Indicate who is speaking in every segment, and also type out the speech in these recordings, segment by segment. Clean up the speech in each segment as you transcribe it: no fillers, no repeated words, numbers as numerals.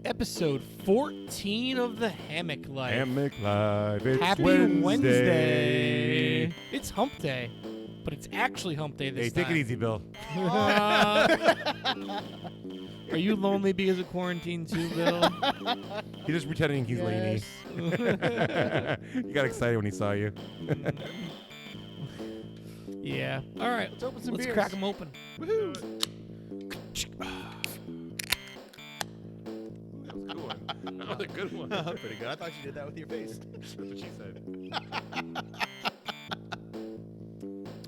Speaker 1: Episode 14 of the Hammock Life.
Speaker 2: Hammock Live. It's
Speaker 1: Happy Wednesday. It's hump day, but it's actually hump day this
Speaker 2: Hey,
Speaker 1: time.
Speaker 2: take it easy, Bill.
Speaker 1: Are you lonely because of quarantine too, Bill?
Speaker 2: He's just pretending he's
Speaker 3: Yes.
Speaker 2: Laney. He got excited when he saw you.
Speaker 1: Yeah. All right.
Speaker 3: Let's open some
Speaker 1: Let's
Speaker 3: beers.
Speaker 1: crack them open.
Speaker 3: Woohoo!
Speaker 2: That was a good one.
Speaker 3: Pretty good. I thought you did that with your face.
Speaker 2: That's what she said.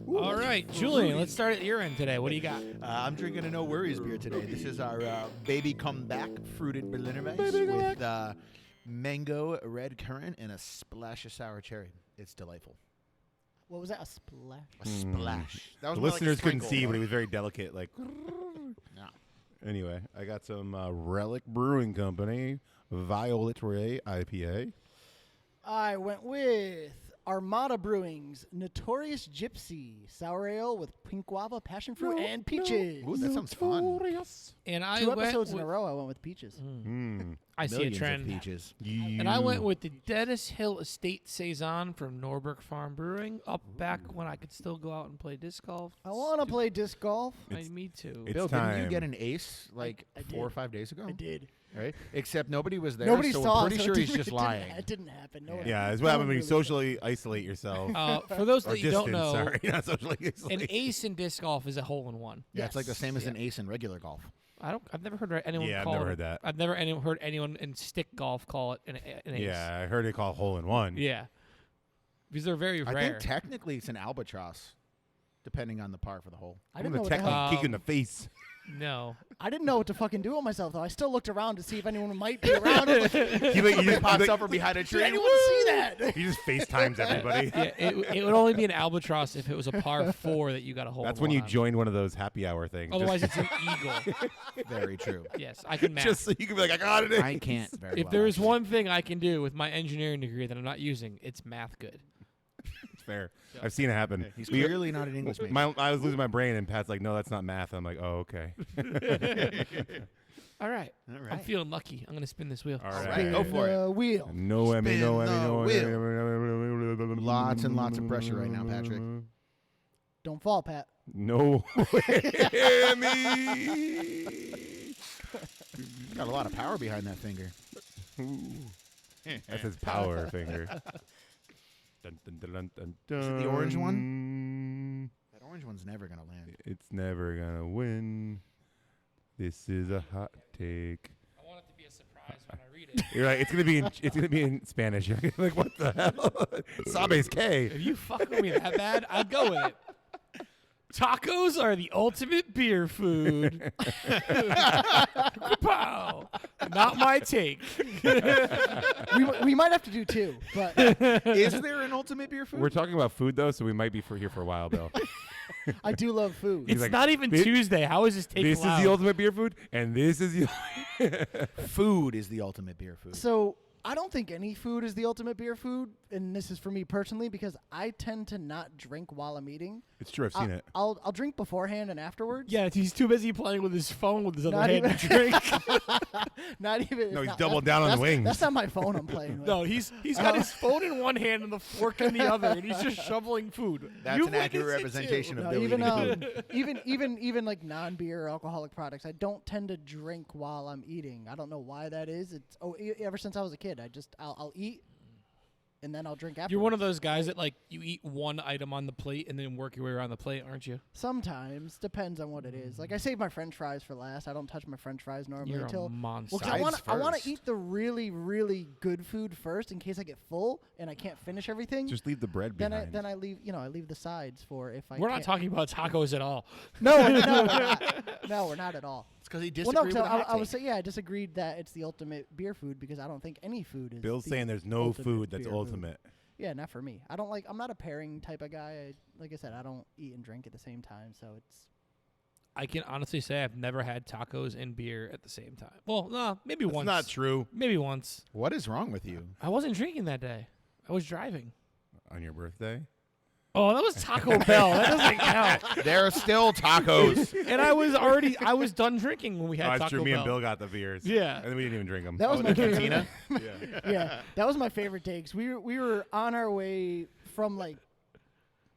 Speaker 1: All right, Julian, let's start at your end today. What do you got?
Speaker 3: I'm drinking a No Worries beer today. This is our Baby Come Back fruited Berliner Weiss
Speaker 2: Baby Come
Speaker 3: with mango, red currant, and a splash of sour cherry. It's delightful.
Speaker 4: What was that? A splash?
Speaker 3: A splash. That was
Speaker 2: The
Speaker 3: more like a
Speaker 2: listeners couldn't
Speaker 3: sprinkle,
Speaker 2: see, but
Speaker 3: though.
Speaker 2: he was very delicate. Like,
Speaker 3: No.
Speaker 2: anyway, I got some Relic Brewing Company Violet Ray IPA.
Speaker 4: I went with Armada Brewing's Notorious Gypsy Sour Ale with pink guava, passion fruit, and peaches.
Speaker 3: Ooh, that sounds fun.
Speaker 1: And I
Speaker 4: 2
Speaker 1: went
Speaker 4: episodes in
Speaker 1: with,
Speaker 4: a row, I went with peaches.
Speaker 1: I see a
Speaker 3: Millions of
Speaker 1: trend.
Speaker 3: peaches.
Speaker 1: And I went with the Dennis Hill Estate Saison from Norberg Farm Brewing, up back when I could still go out and play disc golf.
Speaker 4: I want to play disc golf.
Speaker 1: Me too.
Speaker 2: It's
Speaker 3: Bill, didn't you
Speaker 2: time.
Speaker 3: get an ace like
Speaker 4: I
Speaker 3: 4 or
Speaker 4: did.
Speaker 3: 5 days ago?
Speaker 4: I did.
Speaker 3: Right? Except nobody was there,
Speaker 4: Nobody
Speaker 3: so
Speaker 4: saw
Speaker 3: we're
Speaker 4: it,
Speaker 3: pretty
Speaker 4: so
Speaker 3: sure
Speaker 4: it
Speaker 3: he's
Speaker 4: didn't-
Speaker 3: just
Speaker 4: it didn't-
Speaker 3: lying.
Speaker 4: It didn't happen. No one-
Speaker 2: Yeah, it's
Speaker 4: no
Speaker 2: what
Speaker 4: one
Speaker 2: happens when you
Speaker 4: really
Speaker 2: socially isolate yourself.
Speaker 1: For those
Speaker 2: or
Speaker 1: that you don't
Speaker 2: distance,
Speaker 1: know,
Speaker 2: sorry, not socially
Speaker 1: an
Speaker 2: isolate.
Speaker 1: ace in disc golf is a hole-in-one.
Speaker 3: Yeah, it's like the
Speaker 4: Yes.
Speaker 3: same as an ace in regular golf.
Speaker 1: I've never heard anyone
Speaker 2: Yeah, I've
Speaker 1: call
Speaker 2: never
Speaker 1: it.
Speaker 2: heard that.
Speaker 1: I've never heard anyone in stick golf call it an ace.
Speaker 2: Yeah, I heard it called hole in one.
Speaker 1: Yeah. Because they're very
Speaker 3: I
Speaker 1: rare.
Speaker 3: think technically it's an albatross, depending on the par for the hole.
Speaker 4: I
Speaker 2: I'm
Speaker 4: didn't know
Speaker 2: gonna
Speaker 4: what the
Speaker 2: technically
Speaker 4: hell.
Speaker 2: kick you in the face.
Speaker 1: No.
Speaker 4: I didn't know what to fucking do with myself though. I still looked around to see if anyone might be around. I was like,
Speaker 2: You just
Speaker 3: Pops up from behind a
Speaker 4: did
Speaker 3: tree.
Speaker 4: anyone see that?
Speaker 2: He just FaceTimes everybody.
Speaker 1: Yeah, it would only be an albatross if it was a par 4 that you got a hole
Speaker 2: That's
Speaker 1: in
Speaker 2: when you
Speaker 1: one on.
Speaker 2: join one of those happy hour things.
Speaker 1: Otherwise, it's an eagle.
Speaker 3: Very true.
Speaker 1: Yes, I can match.
Speaker 2: just so you can be like, I got it.
Speaker 3: I can't very
Speaker 1: If
Speaker 3: well.
Speaker 1: there is one thing I can do with my engineering degree that I'm not using, it's math good.
Speaker 2: It's fair. I've seen it happen.
Speaker 3: He's
Speaker 2: We-
Speaker 3: clearly not an English major.
Speaker 2: I was losing my brain, and Pat's like, "No, that's not math." I'm like, "Oh, okay."
Speaker 1: All right.
Speaker 3: All
Speaker 1: I'm
Speaker 3: right.
Speaker 1: feeling lucky. I'm going to spin this wheel.
Speaker 2: All
Speaker 3: right,
Speaker 2: right,
Speaker 3: go for it.
Speaker 4: Wheel.
Speaker 2: No Emmy, no
Speaker 3: Spin
Speaker 2: Emmy,
Speaker 3: the
Speaker 2: no
Speaker 3: wheel.
Speaker 2: Emmy.
Speaker 3: Lots and lots of pressure right now, Patrick.
Speaker 4: Don't fall, Pat.
Speaker 2: No Emmy.
Speaker 3: Got a lot of power behind that finger.
Speaker 2: That's his power finger. Dun, dun, dun, dun, dun,
Speaker 3: Is it the orange
Speaker 2: one?
Speaker 3: That orange one's never going to land.
Speaker 2: It's never gonna win. This is a hot take.
Speaker 1: I want it to be a surprise when I read it.
Speaker 2: You're right. It's gonna be in Spanish. You're like, what the hell? Sabes K.
Speaker 1: If you fuck with me that bad, I'd go with it. Tacos are the ultimate beer food. Kapow. Not my take.
Speaker 4: We might have to do 2, but
Speaker 3: Is there an ultimate beer food?
Speaker 2: We're talking about food though, so we might be here for a while, Bill.
Speaker 4: I do love food.
Speaker 1: It's
Speaker 2: like,
Speaker 1: not even
Speaker 2: "Thi-
Speaker 1: Tuesday. How is this take
Speaker 2: This
Speaker 1: allowed?
Speaker 2: is the ultimate beer food, and this is the.
Speaker 3: Food is the ultimate beer food.
Speaker 4: So I don't think any food is the ultimate beer food, and this is for me personally because I tend to not drink while I'm eating.
Speaker 2: It's true. I've seen it.
Speaker 4: I'll drink beforehand and afterwards.
Speaker 1: Yeah, he's too busy playing with his phone with his other
Speaker 4: Not
Speaker 1: hand
Speaker 4: even-
Speaker 1: to drink.
Speaker 4: Not even.
Speaker 2: No,
Speaker 4: it's
Speaker 2: he's
Speaker 4: not-
Speaker 2: doubled
Speaker 4: that's-
Speaker 2: down on the
Speaker 4: that's-
Speaker 2: wings.
Speaker 4: That's not my phone I'm playing with.
Speaker 1: No, he's got his phone in one hand and the fork in the other, and he's just shoveling food.
Speaker 3: That's
Speaker 1: You
Speaker 3: an accurate
Speaker 1: witnessed it,
Speaker 3: representation
Speaker 1: too.
Speaker 3: of
Speaker 4: No,
Speaker 3: Billy.
Speaker 4: even
Speaker 3: the Kid.
Speaker 4: even like non-beer or alcoholic products, I don't tend to drink while I'm eating. I don't know why that is. It's ever since I was a kid, I'll eat and then I'll drink after.
Speaker 1: You're one of those guys that like you eat one item on the plate and then work your way around the plate, aren't you?
Speaker 4: Sometimes depends on what it is. Like I save my French fries for last. I don't touch my French fries normally
Speaker 1: You're
Speaker 4: until.
Speaker 1: a monster.
Speaker 4: Well, 'cause
Speaker 3: Sides
Speaker 4: I want
Speaker 3: first.
Speaker 4: to eat the really, really good food first in case I get full and I can't finish everything.
Speaker 2: Just leave the bread
Speaker 4: then
Speaker 2: behind.
Speaker 4: I leave the sides for if I.
Speaker 1: We're not
Speaker 4: can't-
Speaker 1: talking about tacos at all.
Speaker 4: No, we're not. No, we're not at all.
Speaker 3: It's because he
Speaker 4: Well,
Speaker 3: disagreed
Speaker 4: no,
Speaker 3: with
Speaker 4: I,
Speaker 3: the hot
Speaker 4: I was
Speaker 3: take.
Speaker 4: saying, I disagreed that it's the ultimate beer food because I don't think any food is.
Speaker 2: Bill's
Speaker 4: the
Speaker 2: saying there's no
Speaker 4: ultimate
Speaker 2: food that's
Speaker 4: beer food.
Speaker 2: ultimate.
Speaker 4: Yeah, not for me. I'm not a pairing type of guy. Like I said, I don't eat and drink at the same time, so it's.
Speaker 1: I can honestly say I've never had tacos and beer at the same time. Well, no, maybe
Speaker 2: That's
Speaker 1: once.
Speaker 2: not true.
Speaker 1: Maybe once.
Speaker 3: What is wrong with you?
Speaker 1: I wasn't drinking that day. I was driving.
Speaker 2: On your birthday?
Speaker 1: Oh, that was Taco Bell. That doesn't count.
Speaker 3: There are still tacos.
Speaker 1: And I was done drinking when we had
Speaker 2: Oh,
Speaker 1: Taco
Speaker 2: that's true.
Speaker 1: Bell.
Speaker 2: Me and Bill got the beers.
Speaker 1: Yeah.
Speaker 2: And then we didn't even drink them.
Speaker 4: That was my favorite.
Speaker 3: Cantina.
Speaker 4: Yeah, that was my favorite day 'cause we were on our way from like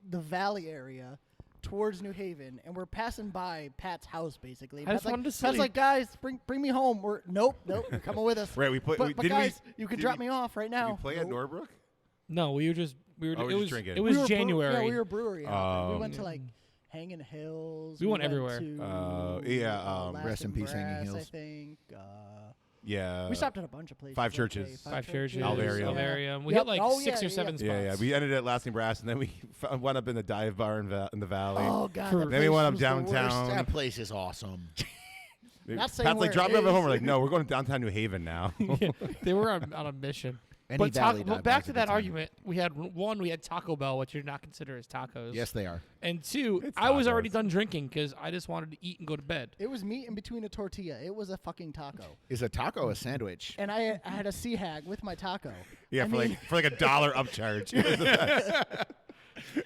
Speaker 4: the Valley area towards New Haven, and we're passing by Pat's house basically. And
Speaker 1: I just
Speaker 4: Pat's
Speaker 1: wanted to
Speaker 4: Pat's
Speaker 1: sleep.
Speaker 4: like, guys, bring me home. We're nope, you're coming with us.
Speaker 2: Right, we played.
Speaker 4: But
Speaker 2: Didn't
Speaker 4: guys,
Speaker 2: we,
Speaker 4: you could
Speaker 2: did
Speaker 4: drop
Speaker 2: we,
Speaker 4: me off right
Speaker 2: Did
Speaker 4: now.
Speaker 2: we play at
Speaker 4: Nope.
Speaker 2: Norbrook?
Speaker 1: No, we were just
Speaker 2: Oh, we were just drinking.
Speaker 1: It
Speaker 4: We
Speaker 1: was
Speaker 4: were
Speaker 1: January.
Speaker 4: Yeah, we were brewery. hopping. We
Speaker 2: Oh.
Speaker 4: went to like Hanging Hills.
Speaker 1: We went everywhere.
Speaker 4: To,
Speaker 3: Rest in peace, Hanging
Speaker 4: Brass, I
Speaker 3: Hills.
Speaker 4: think.
Speaker 2: Yeah.
Speaker 4: We stopped at a bunch of places.
Speaker 2: Five
Speaker 4: okay,
Speaker 2: churches.
Speaker 1: Five churches.
Speaker 2: Alvarium.
Speaker 1: Alvarium. We
Speaker 4: Yep.
Speaker 1: hit like
Speaker 4: Oh,
Speaker 1: 6
Speaker 4: yeah,
Speaker 1: or 7 spots.
Speaker 2: Yeah. We ended at Lasting Brass, and then we wound up in the dive bar in the valley.
Speaker 4: Oh god.
Speaker 1: For-
Speaker 4: that
Speaker 2: Then we
Speaker 4: place
Speaker 2: went up
Speaker 4: was the worst.
Speaker 2: downtown.
Speaker 3: That place is awesome.
Speaker 4: Not saying
Speaker 2: Pat's
Speaker 4: where
Speaker 2: like,
Speaker 4: it
Speaker 2: drop me off at
Speaker 4: is.
Speaker 2: home. We're like, no, we're going to downtown New Haven now.
Speaker 1: Yeah, they were on a mission.
Speaker 3: Any
Speaker 1: But
Speaker 3: valley
Speaker 1: but
Speaker 3: dive
Speaker 1: back
Speaker 3: is
Speaker 1: to
Speaker 3: a
Speaker 1: that
Speaker 3: good time.
Speaker 1: argument, we had Taco Bell, which you're not consider as tacos.
Speaker 3: Yes, they are.
Speaker 1: And 2,
Speaker 2: It's
Speaker 1: I was already
Speaker 2: tacos.
Speaker 1: done drinking because I just wanted to eat and go to bed.
Speaker 4: It was meat in between a tortilla. It was a fucking taco.
Speaker 3: Is a taco a sandwich?
Speaker 4: And I had a sea hag with my taco.
Speaker 2: Yeah,
Speaker 4: I
Speaker 2: for
Speaker 4: mean-
Speaker 2: like $1 upcharge. It was the best.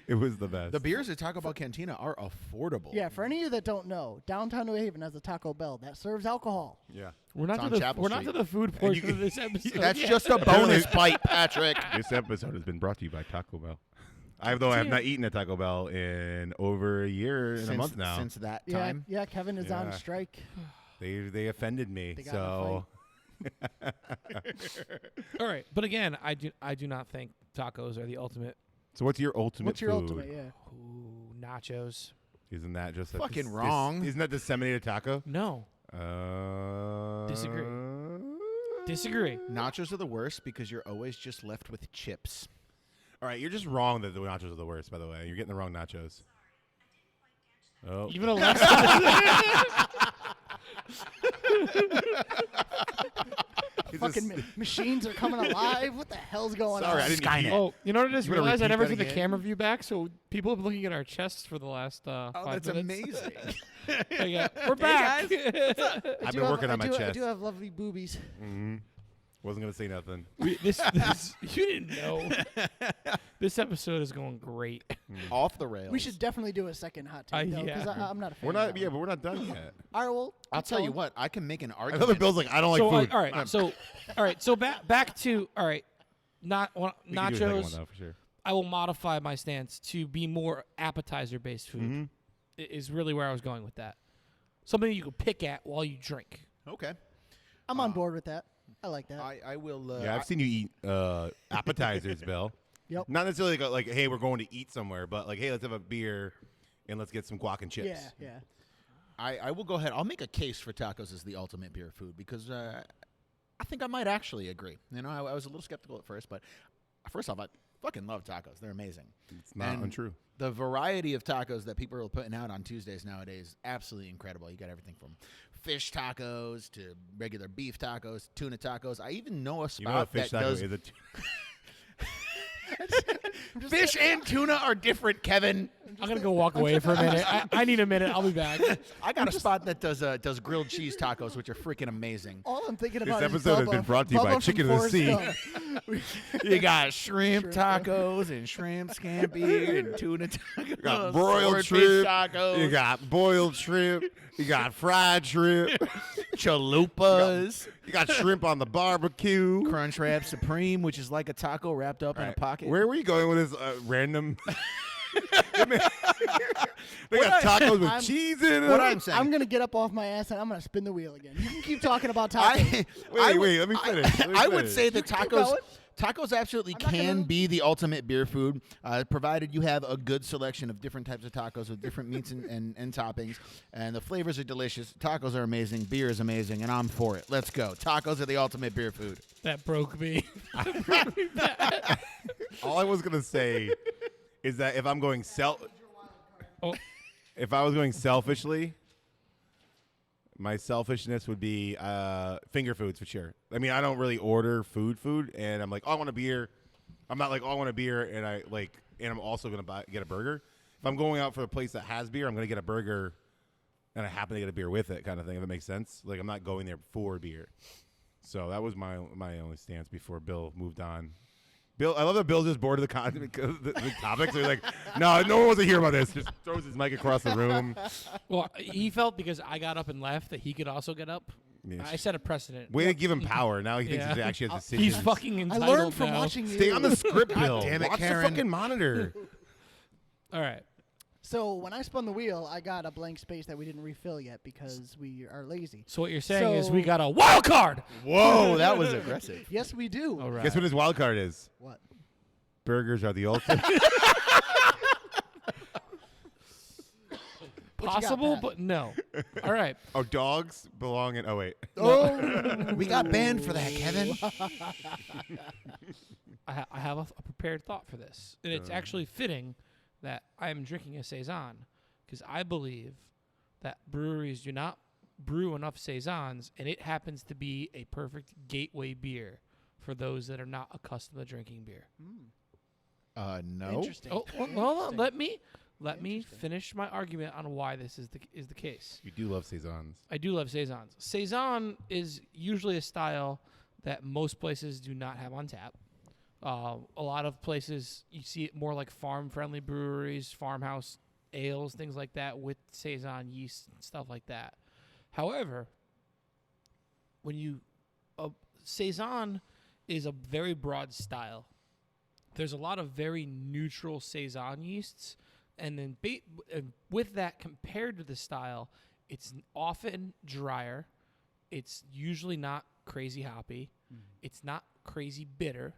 Speaker 2: It was the best.
Speaker 3: The beers at Taco Bell Cantina are affordable.
Speaker 4: Yeah, for any of you that don't know, downtown New Haven has a Taco Bell that serves alcohol.
Speaker 2: Yeah.
Speaker 1: We're not
Speaker 3: It's
Speaker 1: to
Speaker 3: on
Speaker 1: the
Speaker 3: Chapel
Speaker 1: we're not
Speaker 3: Street.
Speaker 1: to the food portion of this episode.
Speaker 3: That's
Speaker 1: yet.
Speaker 3: just a bonus bite, Patrick.
Speaker 2: This episode has been brought to you by Taco Bell. Though I have not eaten at Taco Bell in over a year and a month now.
Speaker 3: Since that
Speaker 4: Yeah,
Speaker 3: time.
Speaker 4: yeah. Kevin is on
Speaker 2: Yeah.
Speaker 4: strike.
Speaker 2: They offended me.
Speaker 4: They got in a
Speaker 2: So
Speaker 1: All right, but again, I do not think tacos are the ultimate.
Speaker 2: so what's your ultimate
Speaker 4: What's your
Speaker 2: food?
Speaker 4: ultimate? Yeah.
Speaker 1: Ooh, nachos.
Speaker 2: Isn't that just a
Speaker 3: Fucking wrong.
Speaker 2: Isn't that disseminated taco?
Speaker 1: No, Disagree. disagree.
Speaker 3: Nachos are the worst because you're always just left with chips.
Speaker 2: All right, you're just wrong that the nachos are the worst. By the way, you're getting the wrong nachos. Oh,
Speaker 1: Even Alexa.
Speaker 4: Fucking machines are coming alive. What the hell's going
Speaker 2: Sorry,
Speaker 4: on?
Speaker 2: I didn't
Speaker 3: Skynet.
Speaker 2: hear-
Speaker 1: Oh, you know what I just
Speaker 2: You wanna
Speaker 1: realized? I
Speaker 2: repeat
Speaker 1: never
Speaker 2: that
Speaker 1: threw the
Speaker 2: again?
Speaker 1: camera view back, so people have been looking at our chests for the last 5
Speaker 3: that's
Speaker 1: minutes.
Speaker 3: amazing.
Speaker 1: We're back.
Speaker 2: I've been working on my
Speaker 4: I
Speaker 2: chest.
Speaker 4: do have lovely boobies.
Speaker 2: hmm Wasn't gonna say nothing.
Speaker 1: this you didn't know. This episode is going great.
Speaker 3: Off the rails.
Speaker 4: We should definitely do a second hot take, though, because
Speaker 1: yeah.
Speaker 4: I'm not a fan.
Speaker 2: We're
Speaker 4: of
Speaker 2: not.
Speaker 4: that
Speaker 2: Yeah,
Speaker 4: one.
Speaker 2: but we're not done yet.
Speaker 4: All right, well,
Speaker 3: I'll
Speaker 4: keep
Speaker 3: tell you
Speaker 4: going.
Speaker 3: what. I can make an
Speaker 2: Another
Speaker 3: argument.
Speaker 2: Bill's like, I don't like
Speaker 1: So
Speaker 2: food.
Speaker 1: all right. So back to all right. Not
Speaker 2: We can do a second one,
Speaker 1: nachos.
Speaker 2: though, for sure.
Speaker 1: I will modify my stance to be more appetizer-based food.
Speaker 2: Mhm.
Speaker 1: Is really where I was going with that. Something you can pick at while you drink.
Speaker 3: Okay.
Speaker 4: I'm on board with that. I like that.
Speaker 3: I will.
Speaker 2: Yeah, I've seen you eat appetizers, Bill.
Speaker 4: Yep.
Speaker 2: Not necessarily like, hey, we're going to eat somewhere, but like, hey, let's have a beer and let's get some guac and chips.
Speaker 4: Yeah, yeah.
Speaker 3: I will go ahead. I'll make a case for tacos as the ultimate beer food because I think I might actually agree. You know, I was a little skeptical at first, but first off, I fucking love tacos. They're amazing.
Speaker 2: It's not
Speaker 3: And
Speaker 2: untrue.
Speaker 3: The variety of tacos that people are putting out on Tuesdays nowadays, absolutely incredible. You got everything from fish tacos to regular beef tacos, tuna tacos. I even know a
Speaker 2: You know, a
Speaker 3: spot
Speaker 2: fish
Speaker 3: that
Speaker 2: taco
Speaker 3: does
Speaker 2: is a
Speaker 3: fish and tuna are different, Kevin.
Speaker 1: I'm gonna go walk away for a minute. I need a minute. I'll be back.
Speaker 3: I got a spot that does grilled cheese tacos, which are freaking amazing.
Speaker 4: All I'm thinking
Speaker 2: This
Speaker 4: about
Speaker 2: episode
Speaker 4: is
Speaker 2: has
Speaker 4: Bubba,
Speaker 2: been brought to you by
Speaker 4: Bubba from
Speaker 2: Chicken of the
Speaker 4: Forrest
Speaker 2: Sea.
Speaker 4: Gump.
Speaker 3: You got shrimp
Speaker 4: Shrimp
Speaker 3: tacos and shrimp scampi and tuna tacos.
Speaker 2: You got broiled
Speaker 3: swordfish
Speaker 2: shrimp.
Speaker 3: tacos.
Speaker 2: You got boiled shrimp. You got fried shrimp.
Speaker 3: chalupas.
Speaker 2: You got shrimp on the barbecue.
Speaker 3: Crunchwrap Supreme, which is like a taco wrapped up in a
Speaker 2: Right.
Speaker 3: pocket.
Speaker 2: Where were you going with this random? They
Speaker 3: What
Speaker 2: got tacos with
Speaker 4: I'm-
Speaker 2: cheese in it.
Speaker 3: what I'm saying.
Speaker 4: I'm gonna get up off my ass and I'm gonna spin the wheel again. You can keep talking about tacos.
Speaker 2: Wait, let me finish. Let me
Speaker 3: I would
Speaker 2: finish.
Speaker 3: say that
Speaker 4: You keep
Speaker 3: tacos.
Speaker 4: going.
Speaker 3: Tacos absolutely
Speaker 4: I'm not
Speaker 3: can
Speaker 4: gonna-
Speaker 3: be the ultimate beer food, provided you have a good selection of different types of tacos with different meats and toppings. And the flavors are delicious. Tacos are amazing. Beer is amazing. And I'm for it. Let's go. Tacos are the ultimate beer food.
Speaker 1: That broke me.
Speaker 2: All I was gonna say is that if I'm going
Speaker 1: Oh.
Speaker 2: if I was going selfishly, my selfishness would be finger foods for sure. I mean, I don't really order food, and I'm like, oh, I want a beer. I'm not like, oh, I want a beer, and I'm also gonna get a burger. If I'm going out for a place that has beer, I'm gonna get a burger, and I happen to get a beer with it, kind of thing. If it makes sense. Like, I'm not going there for beer. So that was my only stance before Bill moved on Bill, I love that Bill's just bored of the topics. They're like, no one wants to hear about this. Just throws his mic across the room.
Speaker 1: Well, he felt because I got up and left that he could also get up.
Speaker 2: Yeah.
Speaker 1: I set a precedent.
Speaker 2: Way to give him power. Now he thinks he actually has decisions.
Speaker 1: He's fucking
Speaker 4: I
Speaker 1: entitled
Speaker 4: learned from
Speaker 1: now.
Speaker 4: watching you.
Speaker 2: Stay on the script, Bill.
Speaker 3: damn it,
Speaker 2: Watch
Speaker 3: Karen.
Speaker 2: the fucking monitor.
Speaker 1: All right.
Speaker 4: So when I spun the wheel, I got a blank space that we didn't refill yet because we are lazy.
Speaker 1: So what you're saying is we got a wild card.
Speaker 3: Whoa, that was aggressive.
Speaker 4: Yes, we do.
Speaker 1: All right.
Speaker 2: Guess what his wild card is?
Speaker 4: What?
Speaker 2: Burgers are the ultimate.
Speaker 1: Possible,
Speaker 4: Pat?
Speaker 1: but no. All right.
Speaker 2: Oh, dogs belong in. Oh wait.
Speaker 3: Oh, we got banned for that, Kevin.
Speaker 1: I have a prepared thought for this, and it's actually fitting that I'm drinking a saison because I believe that breweries do not brew enough saisons, and it happens to be a perfect gateway beer for those that are not accustomed to drinking beer.
Speaker 3: No.
Speaker 4: Interesting.
Speaker 1: Oh, well, hold on. Let me finish my argument on why this is the case.
Speaker 2: You do love saisons.
Speaker 1: I do love saisons. Saison is usually a style that most places do not have on tap. A lot of places you see it more like farm-friendly breweries, farmhouse ales, things like that with saison yeast and stuff like that. However, when you saison is a very broad style. There's a lot of very neutral saison yeasts, and then with that compared to the style, it's often drier. It's usually not crazy hoppy. It's not crazy bitter.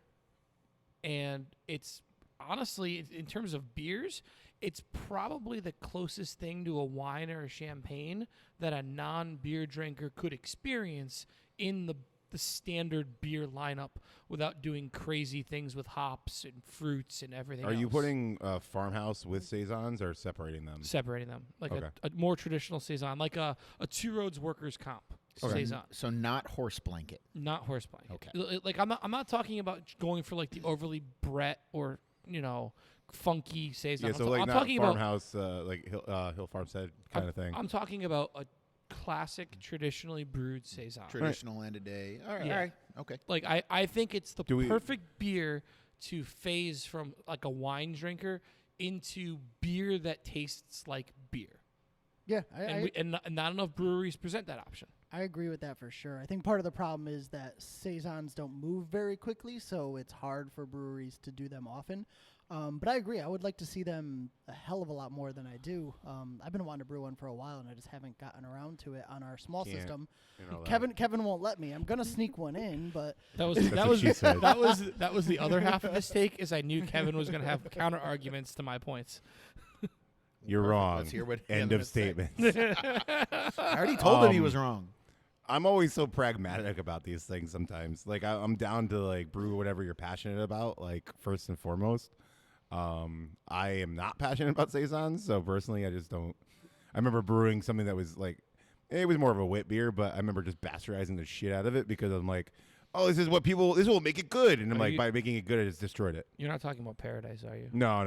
Speaker 1: And it's honestly, in terms of beers, it's probably the closest thing to a wine or a champagne that a non-beer drinker could experience in the standard beer lineup without doing crazy things with hops and fruits and everything
Speaker 2: Are
Speaker 1: else.
Speaker 2: you putting farmhouse with saisons or separating them?
Speaker 1: Separating them. Like
Speaker 2: Okay.
Speaker 1: a more traditional saison, like a Two Roads Workers Comp saison.
Speaker 3: So not horse blanket.
Speaker 1: Not horse blanket.
Speaker 3: Okay.
Speaker 1: Like I'm not talking about going for like the overly Brett or funky saison.
Speaker 2: Yeah, so
Speaker 1: I'm
Speaker 2: like not
Speaker 1: talking about
Speaker 2: farmhouse, like Hill Farmstead kind of thing.
Speaker 1: I'm talking about a classic, traditionally brewed saison.
Speaker 3: Traditional end of day. All right.
Speaker 1: Yeah.
Speaker 3: All right. Okay.
Speaker 1: Like I think it's the
Speaker 2: Do we-
Speaker 1: perfect beer to phase from like a wine drinker into beer that tastes like beer.
Speaker 4: Yeah,
Speaker 1: And not enough breweries present that option.
Speaker 4: I agree with that for sure. I think part of the problem is that saisons don't move very quickly, so it's hard for breweries to do them often. But I agree. I would like to see them a hell of a lot more than I do. I've been wanting to brew one for a while, and I just haven't gotten around to it on our small
Speaker 2: Can't.
Speaker 4: system.
Speaker 2: Kevin,
Speaker 4: Kevin won't let me. I'm gonna sneak one in, but
Speaker 1: That was
Speaker 2: That's what she said.
Speaker 1: that was the other half of this take. Is I knew Kevin was going to have counter arguments to my points.
Speaker 2: You're
Speaker 3: Perfect.
Speaker 2: wrong.
Speaker 3: Let's hear what
Speaker 2: End
Speaker 3: Kevin
Speaker 2: of
Speaker 3: has to say.
Speaker 2: statement.
Speaker 3: I already told him he was wrong.
Speaker 2: I'm always so pragmatic about these things sometimes. Like I'm down to like brew whatever you're passionate about, like first and foremost. I am not passionate about saisons, so personally I just don't. I remember brewing something that was like, it was more of a wit beer, but I remember just bastardizing the shit out of it because I'm like, oh, this will make it good. And I'm
Speaker 1: Are
Speaker 2: like,
Speaker 1: you-
Speaker 2: by making it good, I just destroyed it.
Speaker 1: You're not talking about Paradise, are you?
Speaker 2: No.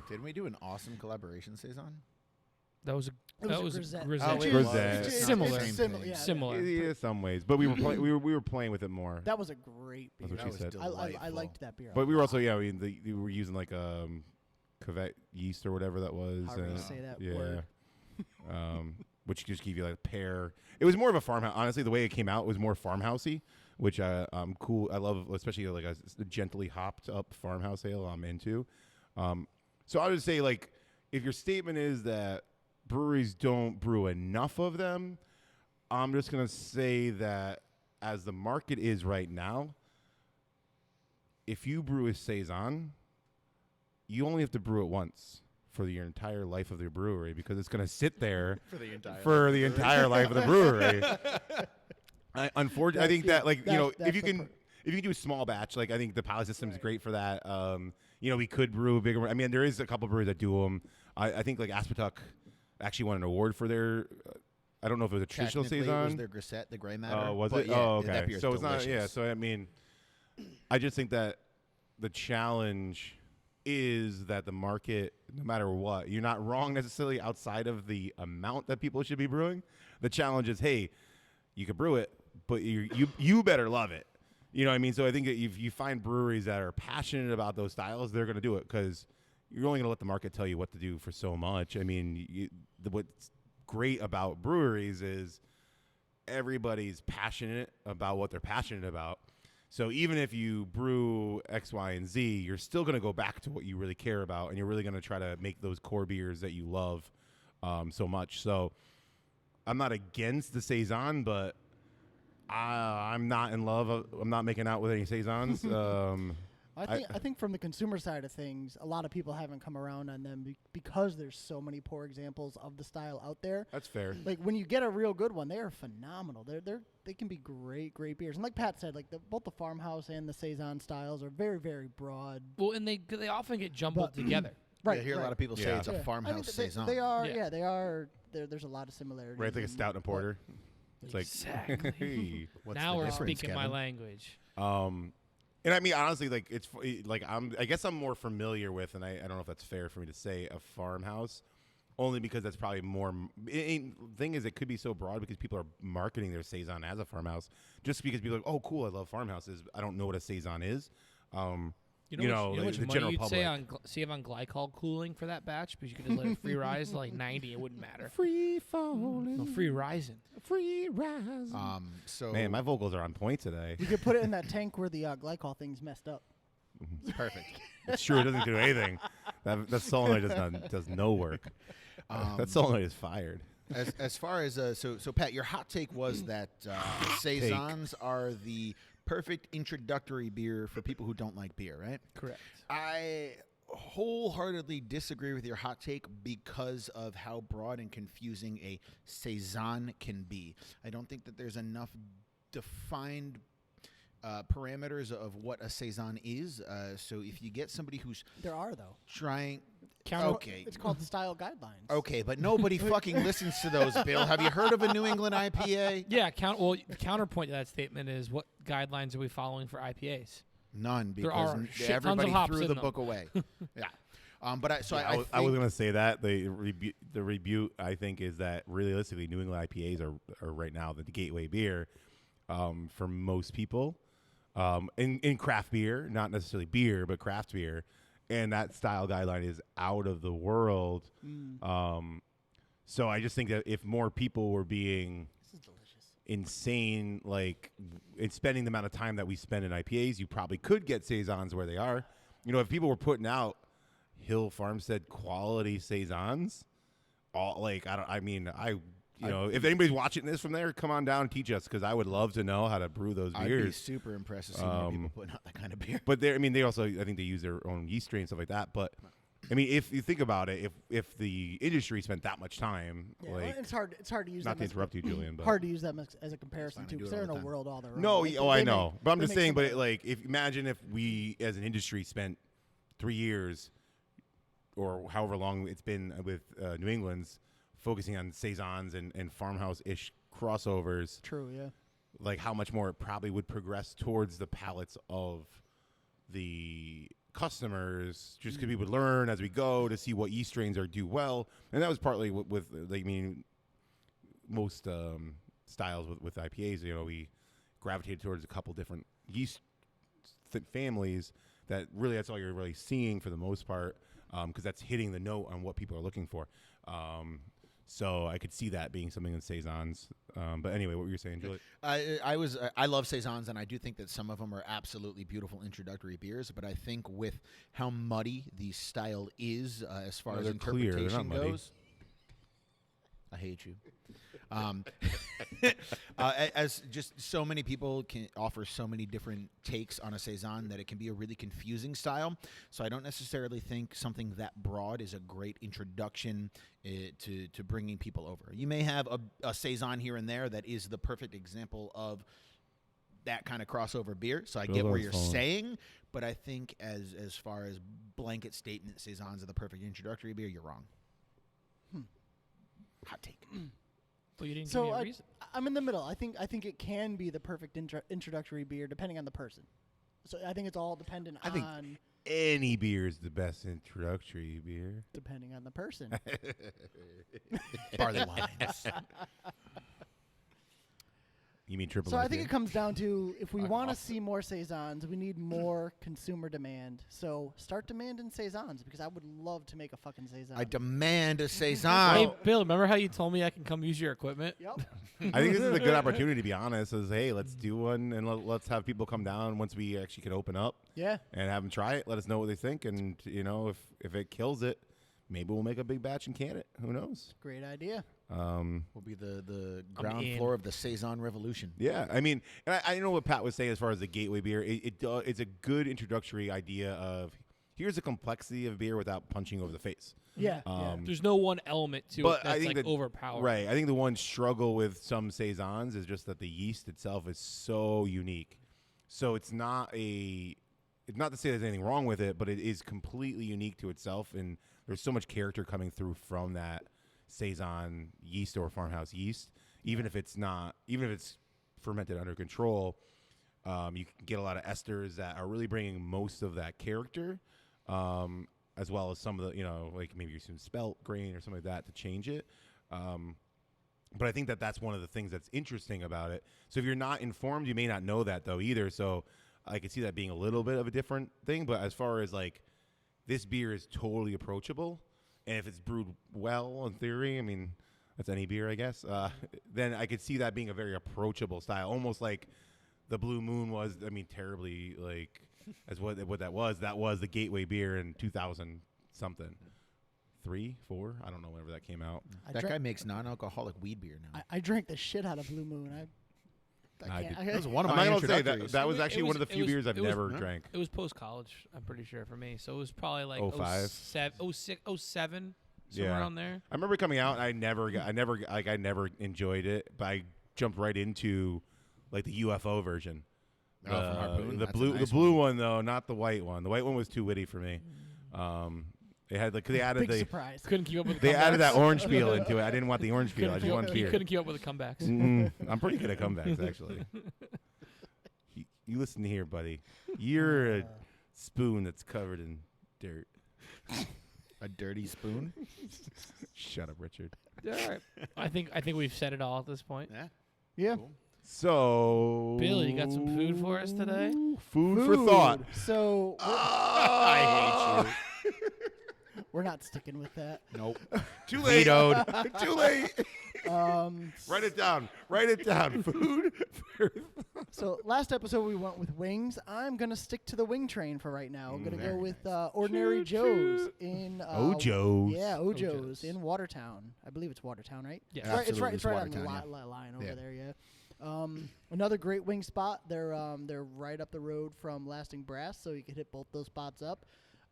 Speaker 3: Didn't we do an awesome collaboration saison?
Speaker 1: That was
Speaker 4: It
Speaker 1: that
Speaker 4: was
Speaker 1: was
Speaker 4: a
Speaker 1: a
Speaker 4: grisette.
Speaker 1: grisette.
Speaker 3: Oh, wait,
Speaker 2: Grisette.
Speaker 3: it's not
Speaker 1: Similar.
Speaker 3: the same
Speaker 4: Similar,
Speaker 3: thing.
Speaker 4: yeah.
Speaker 1: Similar.
Speaker 2: Yeah, some ways, but we were we were playing with it more.
Speaker 4: that was a great beer.
Speaker 2: That's what she said.
Speaker 4: I
Speaker 3: delightful.
Speaker 4: liked that beer.
Speaker 2: But we were also we were using like Cavette yeast or whatever that was.
Speaker 4: Hard to say that
Speaker 2: yeah.
Speaker 4: word.
Speaker 2: Which just give you like a pear. It was more of a farmhouse. Honestly, the way it came out was more farmhousey, which I'm cool. I love, especially like a gently hopped up farmhouse ale. I'm into. So I would say like if your statement is that breweries don't brew enough of them, I'm just gonna say that as the market is right now, if you brew a saison, you only have to brew it once for your entire life of the brewery because it's going to sit there
Speaker 3: For the entire
Speaker 2: life of the brewery. Unfortunately, I think that like
Speaker 4: that's
Speaker 2: if you
Speaker 4: the
Speaker 2: can
Speaker 4: part.
Speaker 2: if you can do a small batch, like I think the pallet system is great for that. We could brew a bigger. I mean, there is a couple breweries that do them. I think like Aspetuck actually won an award for their. I don't know if it was a traditional
Speaker 3: Technically, it was
Speaker 2: saison.
Speaker 3: their grisette, the gray matter.
Speaker 2: Oh, was
Speaker 3: but
Speaker 2: it?
Speaker 3: Yeah,
Speaker 2: Oh,
Speaker 3: that
Speaker 2: okay.
Speaker 3: beer's
Speaker 2: So it's not. Yeah.
Speaker 3: delicious.
Speaker 2: So I mean, I just think that the challenge is that the market, no matter what, you're not wrong necessarily outside of the amount that people should be brewing. The challenge is, hey, you can brew it, but you better love it. You know what I mean? So I think that if you find breweries that are passionate about those styles, they're going to do it because you're only going to let the market tell you what to do for so much. I mean, what's great about breweries is everybody's passionate about what they're passionate about. So even if you brew X, Y, and Z, you're still going to go back to what you really care about, and you're really going to try to make those core beers that you love so much. So I'm not against the Saison, but I'm not in love. I'm not making out with any Saisons.
Speaker 4: I think from the consumer side of things, a lot of people haven't come around on them because there's so many poor examples of the style out there.
Speaker 2: That's fair.
Speaker 4: Like when you get a real good one, they are phenomenal. They can be great beers. And like Pat said, like both the farmhouse and the Saison styles are very, very broad.
Speaker 1: Well, and they often get jumbled together.
Speaker 3: Right. I hear a lot of people say it's a
Speaker 4: I
Speaker 3: farmhouse
Speaker 4: mean,
Speaker 3: Saison.
Speaker 4: they are. Yeah, they are. There's a lot of similarities.
Speaker 2: Right, like a stout and a porter. It's like,
Speaker 1: Exactly.
Speaker 2: hey,
Speaker 3: What's
Speaker 1: Now
Speaker 3: the
Speaker 1: we're
Speaker 3: difference,
Speaker 1: speaking my
Speaker 3: Kevin?
Speaker 1: language.
Speaker 2: And I mean, honestly, like it's like I guess I'm more familiar with, and I don't know if that's fair for me to say, a farmhouse, only because that's probably more. Thing is, it could be so broad because people are marketing their Saison as a farmhouse, just because people are like, oh, cool, I love farmhouses. I don't know what a Saison is.
Speaker 1: You know
Speaker 2: like
Speaker 1: which
Speaker 2: the
Speaker 1: money
Speaker 2: general
Speaker 1: you'd
Speaker 2: public.
Speaker 1: save on glycol cooling for that batch, because you could just let it free rise to like 90. It wouldn't matter.
Speaker 2: Free falling,
Speaker 1: No, free rising.
Speaker 2: free rising.
Speaker 3: So
Speaker 2: Man, my vocals are on point today.
Speaker 4: You could put it in that tank where the glycol thing's messed up.
Speaker 3: perfect.
Speaker 2: It's true, it doesn't do anything. That solenoid does no work. That solenoid is fired.
Speaker 3: As far as so Pat, your hot take was that Saisons are the perfect introductory beer for people who don't like beer, right?
Speaker 1: Correct.
Speaker 3: I wholeheartedly disagree with your hot take because of how broad and confusing a Saison can be. I don't think that there's enough defined parameters of what a Saison is. So if you get somebody who's
Speaker 4: There are though.
Speaker 3: trying...
Speaker 1: Counter-
Speaker 3: Okay.
Speaker 4: It's called the style guidelines.
Speaker 3: Okay, but nobody fucking listens to those, Bill. Have you heard of a New England IPA?
Speaker 1: Yeah. The counterpoint to that statement is, what guidelines are we following for IPAs?
Speaker 3: None,
Speaker 1: There
Speaker 3: because
Speaker 1: are shit tons of
Speaker 3: everybody
Speaker 1: hops
Speaker 3: threw
Speaker 1: in
Speaker 3: the
Speaker 1: them.
Speaker 3: book away. Yeah. But I
Speaker 2: I was
Speaker 3: think
Speaker 2: going to say that the rebuke I think is that realistically New England IPAs are right now the gateway beer for most people in craft beer, not necessarily beer, but craft beer, and that style guideline is out of the world. So I just think that if more people were being insane, like in spending the amount of time that we spend in IPAs, you probably could get Saisons where they are. You know, if people were putting out Hill Farmstead quality Saisons, if anybody's watching this from there, come on down and teach us, because I would love to know how to brew those
Speaker 3: I'd be
Speaker 2: beers.
Speaker 3: super impressed to see more people putting out that kind of beer.
Speaker 2: But they also, I think they use their own yeast strain and stuff like that. But I mean, if you think about it, if the industry spent that much time,
Speaker 4: Yeah, well,
Speaker 2: like,
Speaker 4: it's hard to use
Speaker 2: not
Speaker 4: them
Speaker 2: to interrupt you, Julian, but
Speaker 4: hard to use them as a comparison
Speaker 3: fine, I
Speaker 4: too,
Speaker 3: do
Speaker 4: because
Speaker 3: it
Speaker 4: they're
Speaker 3: all
Speaker 4: in
Speaker 3: the
Speaker 4: a
Speaker 3: time.
Speaker 4: world all their own.
Speaker 2: no,
Speaker 4: Like,
Speaker 2: I
Speaker 4: they
Speaker 2: know,
Speaker 4: make-
Speaker 2: but I'm
Speaker 4: they
Speaker 2: just
Speaker 4: make
Speaker 2: saying. But
Speaker 4: similar-
Speaker 2: imagine if we as an industry spent 3 years or however long it's been with New England's focusing on Saisons and farmhouse-ish crossovers,
Speaker 4: True, yeah.
Speaker 2: like how much more it probably would progress towards the palates of the customers, just because we would learn as we go to see what yeast strains are do well. And that was partly with like, I mean, most styles with IPAs, you know, we gravitated towards a couple different yeast families that really, that's all you're really seeing for the most part, because that's hitting the note on what people are looking for. So I could see that being something in Saisons. But anyway, what were you saying, Julie?
Speaker 3: I love Saisons, and I do think that some of them are absolutely beautiful introductory beers. But I think with how muddy the style is as far
Speaker 2: No,
Speaker 3: as
Speaker 2: they're clear. They're
Speaker 3: interpretation
Speaker 2: not muddy.
Speaker 3: goes, I hate you. As just so many people can offer so many different takes on a Saison that it can be a really confusing style. So I don't necessarily think something that broad is a great introduction to bringing people over. You may have a Saison here and there that is the perfect example of that kind of crossover beer. So I get where you're saying, but I think as far as blanket statement, Saisons are the perfect introductory beer, you're wrong. Hot take.
Speaker 1: Well, you didn't give
Speaker 4: So
Speaker 1: me a reason.
Speaker 4: I'm in the middle. I think it can be the perfect introductory beer depending on the person. So I think it's all dependent
Speaker 2: I think
Speaker 4: on
Speaker 2: any beer is the best introductory beer.
Speaker 4: depending on the person.
Speaker 3: Barley wines.
Speaker 2: You mean triple
Speaker 4: So I
Speaker 2: IPA?
Speaker 4: think it comes down to if we
Speaker 3: Fuck
Speaker 4: want to
Speaker 3: off.
Speaker 4: see more saisons, we need more consumer demand. So start demanding saisons because I would love to make a fucking saison.
Speaker 3: I demand a
Speaker 1: Hey,
Speaker 3: saison.
Speaker 1: Bill, remember how you told me I can come use your equipment?
Speaker 4: Yep.
Speaker 2: I think this is a good opportunity, to be honest. Is hey, let's do one and let's have people come down once we actually can open up
Speaker 4: Yeah.
Speaker 2: and have them try it. Let us know what they think, and if it kills it, maybe we'll make a big batch and can it. Who knows?
Speaker 4: Great idea.
Speaker 3: Will be the ground
Speaker 1: in.
Speaker 3: floor of the saison revolution.
Speaker 2: Yeah, I mean, and I know what Pat was saying as far as the gateway beer. It's a good introductory idea of here's the complexity of beer without punching over the face.
Speaker 4: Yeah. yeah.
Speaker 1: There's no one element to
Speaker 2: But
Speaker 1: it that's
Speaker 2: I think
Speaker 1: like
Speaker 2: that-
Speaker 1: overpowered.
Speaker 2: Right. I think the one struggle with some saisons is just that the yeast itself is so unique. So it's not to say there's anything wrong with it, but it is completely unique to itself, and there's so much character coming through from that saison yeast or farmhouse yeast. Even if it's fermented under control, you can get a lot of esters that are really bringing most of that character, as well as some of the, like maybe some spelt grain or something like that to change it. But I think that's one of the things that's interesting about it. So if you're not informed, you may not know that though either. So I could see that being a little bit of a different thing. But as far as like this beer is totally approachable, and if it's brewed well, in theory, I mean that's any beer, I guess. Then I could see that being a very approachable style, almost like the Blue Moon was. I mean, terribly like as what that was. That was the gateway beer in 2000 something. 3, 4, I don't know whenever that came out.
Speaker 3: That guy makes non-alcoholic weed beer now.
Speaker 4: I drank the shit out of Blue Moon.
Speaker 3: That was one of
Speaker 2: I'm
Speaker 3: my
Speaker 2: not gonna say
Speaker 3: introductories.
Speaker 2: that was
Speaker 1: It
Speaker 2: actually
Speaker 1: was-
Speaker 2: one of the
Speaker 1: it
Speaker 2: few
Speaker 1: was-
Speaker 2: beers I've
Speaker 1: it was-
Speaker 2: never
Speaker 3: huh?
Speaker 2: drank.
Speaker 1: It was post-college, I'm pretty sure, for me. So it was probably like
Speaker 2: 05.
Speaker 1: 06, 07, somewhere
Speaker 2: Yeah.
Speaker 1: around there.
Speaker 2: I remember coming out. And I never enjoyed it, but I jumped right into like the UFO version.
Speaker 3: Oh, from Harpoon?
Speaker 2: The
Speaker 3: That's a
Speaker 2: blue,
Speaker 3: nice
Speaker 2: the blue one though, not the white one. The white one was too witty for me. They had they added
Speaker 4: Big
Speaker 2: the
Speaker 4: surprise.
Speaker 1: Couldn't keep up with the
Speaker 2: they added that
Speaker 1: comebacks.
Speaker 2: orange peel into it. I didn't want the orange peel. I just wanted
Speaker 1: You
Speaker 2: beer.
Speaker 1: couldn't keep up with the comebacks.
Speaker 2: I'm pretty good at comebacks, actually. You listen here, buddy. You're a spoon that's covered in dirt.
Speaker 3: A dirty spoon.
Speaker 2: Shut up, Richard.
Speaker 1: All right. I think we've said it all at this point.
Speaker 3: Yeah.
Speaker 4: Yeah.
Speaker 3: Cool.
Speaker 2: So,
Speaker 1: Bill, you got some food for us today?
Speaker 2: Food for thought.
Speaker 4: So
Speaker 3: I hate you.
Speaker 4: we're not sticking with that.
Speaker 3: Nope.
Speaker 2: Too late.
Speaker 3: Vetoed.
Speaker 2: Too late.
Speaker 4: Um,
Speaker 2: Write it down. Write it down. Food for
Speaker 4: So last episode we went with wings. I'm gonna stick to the wing train for right now. I'm gonna go
Speaker 3: Very
Speaker 4: with Ordinary Joe's in
Speaker 2: Ojo's.
Speaker 4: Yeah,
Speaker 1: Ojo's.
Speaker 4: Ojo's in Watertown. I believe it's Watertown, right?
Speaker 1: Yeah.
Speaker 4: It's right,
Speaker 3: Absolutely,
Speaker 4: it's right on
Speaker 3: Watertown,
Speaker 4: the line over
Speaker 3: Yeah.
Speaker 4: there. Yeah. Another great wing spot. They're right up the road from Lasting Brass, so you can hit both those spots up.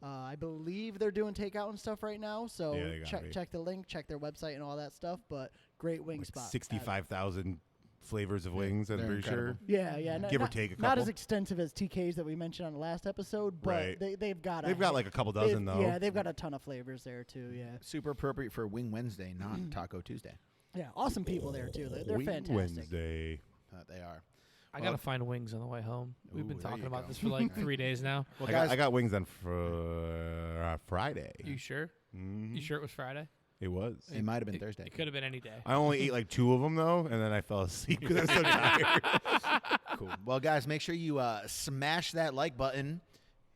Speaker 4: I believe they're doing takeout and stuff right now, so
Speaker 2: Yeah, they gotta be.
Speaker 4: check the link, check their website and all that stuff. But great wing spot.
Speaker 2: 65,000 flavors of wings, I'm
Speaker 3: they're
Speaker 2: pretty
Speaker 3: incredible.
Speaker 2: sure.
Speaker 4: Yeah.
Speaker 2: Give or take a
Speaker 4: Not
Speaker 2: couple.
Speaker 4: as extensive as TK's that we mentioned on the last episode, but
Speaker 2: Right.
Speaker 4: they've got
Speaker 2: They've got like a couple dozen, though.
Speaker 4: Yeah, they've got a ton of flavors there too. Yeah,
Speaker 3: Super appropriate for Wing Wednesday, not Taco Tuesday.
Speaker 4: yeah, awesome people there too. They're
Speaker 2: Wing
Speaker 4: fantastic.
Speaker 2: Wednesday.
Speaker 3: They are.
Speaker 1: I
Speaker 3: Well-
Speaker 1: gotta find wings on the way home. We've been
Speaker 3: Ooh, there
Speaker 1: talking
Speaker 3: you
Speaker 1: about
Speaker 3: go.
Speaker 1: this for like 3 days now.
Speaker 3: Well,
Speaker 2: I got wings on Friday.
Speaker 1: You sure?
Speaker 2: Mhm.
Speaker 1: You sure it was Friday?
Speaker 2: It was.
Speaker 3: It might have been Thursday.
Speaker 1: It could have been any day.
Speaker 2: I only ate like 2 of them, though, and then I fell asleep because I was so tired.
Speaker 3: Cool. Well, guys, make sure you smash that like button,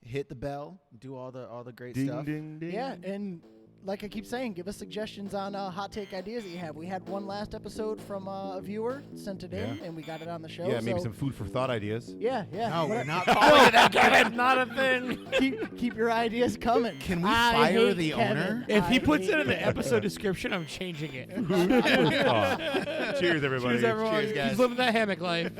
Speaker 3: hit the bell, do all the great stuff.
Speaker 2: ding, ding.
Speaker 4: Yeah, and like I keep saying, give us suggestions on hot take ideas that you have. We had one last episode from a viewer, sent it in,
Speaker 2: Yeah.
Speaker 4: and we got it on the show.
Speaker 2: Yeah, maybe
Speaker 4: so
Speaker 2: some food for thought ideas.
Speaker 4: Yeah.
Speaker 3: No, we're
Speaker 4: What-
Speaker 3: not calling it that, Kevin.
Speaker 1: Not a thing.
Speaker 4: keep your ideas coming.
Speaker 3: Can we
Speaker 4: I
Speaker 3: fire
Speaker 4: hate
Speaker 3: the
Speaker 4: Kevin.
Speaker 3: owner?
Speaker 1: If he
Speaker 4: I
Speaker 1: puts
Speaker 4: hate
Speaker 1: it in the
Speaker 4: Kevin.
Speaker 1: episode description, I'm changing it.
Speaker 2: Cheers, everybody.
Speaker 1: Cheers, everyone.
Speaker 3: Cheers, guys.
Speaker 1: He's living that hammock life.